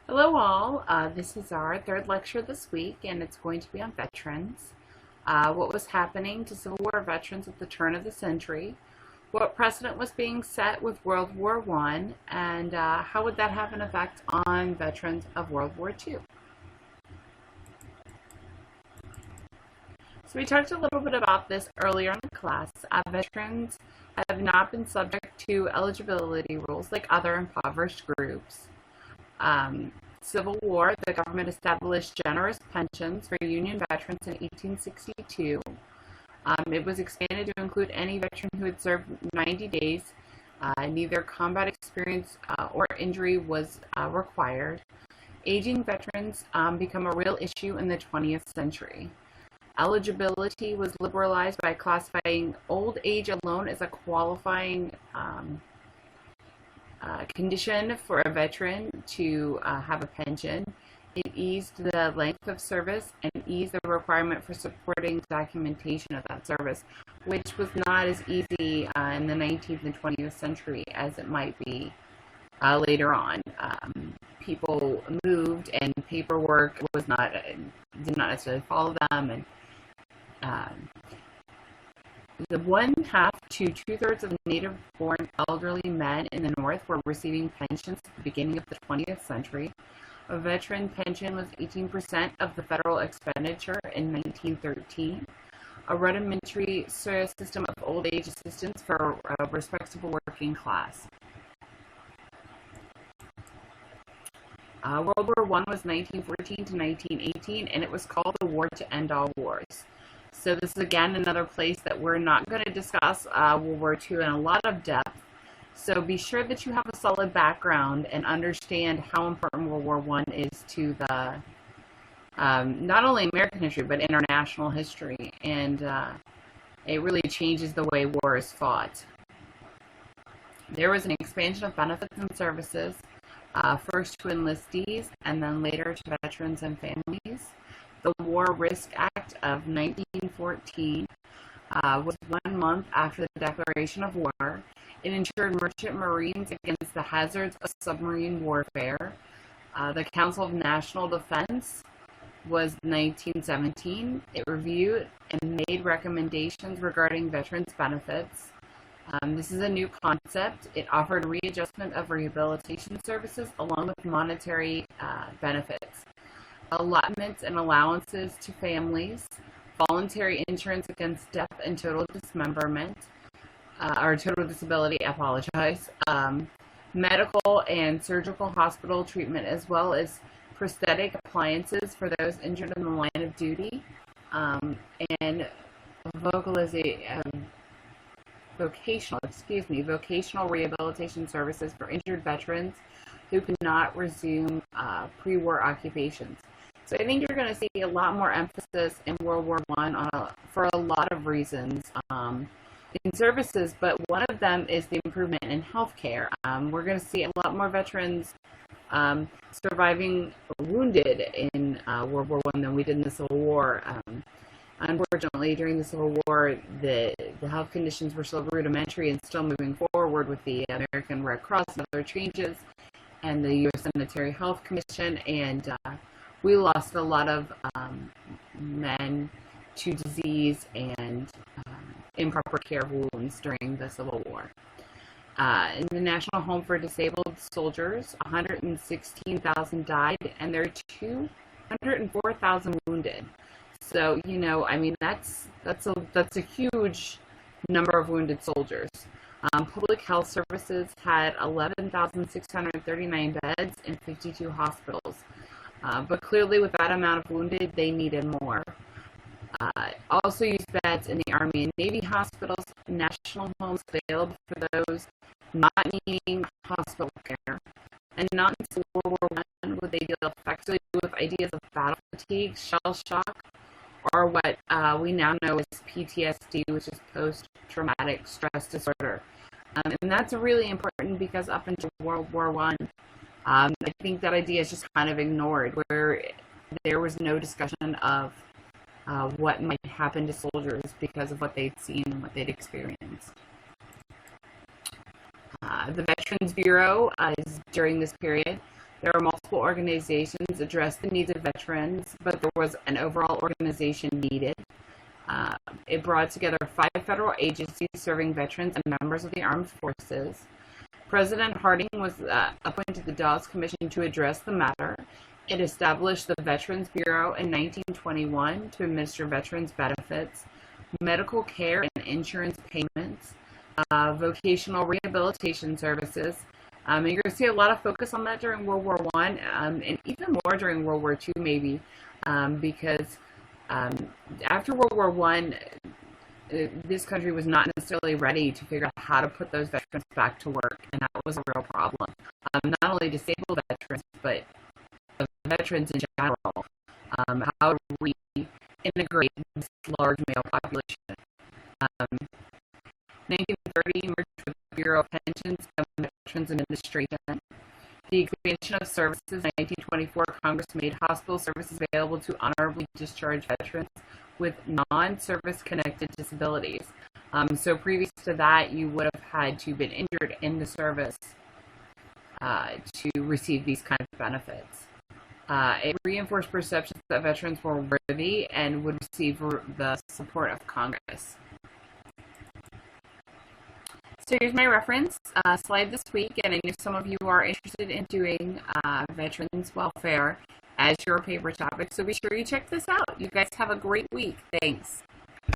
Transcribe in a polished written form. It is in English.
Hello all, this is our third lecture this week and it's going to be on veterans. What was happening to Civil War veterans at the turn of the century, what precedent was being set with World War I, and how would that have an effect on veterans of World War II. So we talked a little bit about this earlier in the class. Veterans have not been subject to eligibility rules like other impoverished groups. Civil War, the government established generous pensions for Union veterans in 1862. It was expanded to include any veteran who had served 90 days. Neither combat experience or injury was required. Aging veterans become a real issue in the 20th century. Eligibility was liberalized by classifying old age alone as a qualifying condition for a veteran to have a pension. It eased the length of service and eased the requirement for supporting documentation of that service, which was not as easy in the 19th and 20th century as it might be later on. People moved and paperwork did not necessarily follow them, and the 1/2 to 2/3 of native-born elderly men in the North were receiving pensions at the beginning of the 20th century. A veteran pension was 18% of the federal expenditure in 1913. A rudimentary system of old age assistance for a respectable working class. World War I was 1914 to 1918, and it was called the War to End All Wars. So this is, again, another place that we're not going to discuss World War II in a lot of depth. So be sure that you have a solid background and understand how important World War I is to the not only American history, but international history. And it really changes the way war is fought. There was an expansion of benefits and services, first to enlistees and then later to veterans and families. The War Risk Act of 1914 was 1 month after the declaration of war. It ensured merchant marines against the hazards of submarine warfare. The Council of National Defense was 1917. It reviewed and made recommendations regarding veterans' benefits. This is a new concept. It offered readjustment of rehabilitation services along with monetary benefits. Allotments and allowances to families, voluntary insurance against death and total dismemberment, or total disability, medical and surgical hospital treatment, as well as prosthetic appliances for those injured in the line of duty, and vocational rehabilitation services for injured veterans who could not resume pre-war occupations. So I think you're going to see a lot more emphasis in World War I for a lot of reasons in services, but one of them is the improvement in healthcare. We're going to see a lot more veterans surviving wounded in World War I than we did in the Civil War. Unfortunately, during the Civil War, the health conditions were still rudimentary and still moving forward with the American Red Cross and other changes and the U.S. Sanitary Health Commission, and we lost a lot of men to disease and improper care of wounds during the Civil War. In the National Home for Disabled Soldiers, 116,000 died, and there are 204,000 wounded. So, that's a huge number of wounded soldiers. Public health services had 11,639 beds in 52 hospitals. But clearly, with that amount of wounded, they needed more. Also used beds in the Army and Navy hospitals, national homes available for those not needing hospital care. And not until World War I would they deal effectively with ideas of battle fatigue, shell shock, or what we now know as PTSD, which is post-traumatic stress disorder. And that's really important because up until World War I, I think that idea is just kind of ignored, where there was no discussion of what might happen to soldiers because of what they'd seen and what they'd experienced. The Veterans Bureau is during this period There are multiple organizations address the needs of veterans, but there was an overall organization needed. It brought together 5 federal agencies serving veterans and members of the armed forces. President Harding was appointed the Dawes Commission to address the matter. It established the Veterans Bureau in 1921 to administer veterans benefits, medical care and insurance payments, vocational rehabilitation services. You're going to see a lot of focus on that during World War I, and even more during World War II, maybe, because after World War I, this country was not necessarily ready to figure out how to put those veterans back to work, and that was a real problem. Not only disabled veterans, but veterans in general. How to reintegrate this large male population. 1930 merged with the Bureau of Pensions and Veterans Administration. The expansion of services in 1924, Congress made hospital services available to honorably discharged veterans with non-service connected disabilities. So previous to that, you would have had to have been injured in the service to receive these kinds of benefits. It reinforced perceptions that veterans were worthy and would receive the support of Congress. So here's my reference slide this week, and I know some of you are interested in doing veterans welfare as your paper topic, so be sure you check this out. You guys have a great week. Thanks.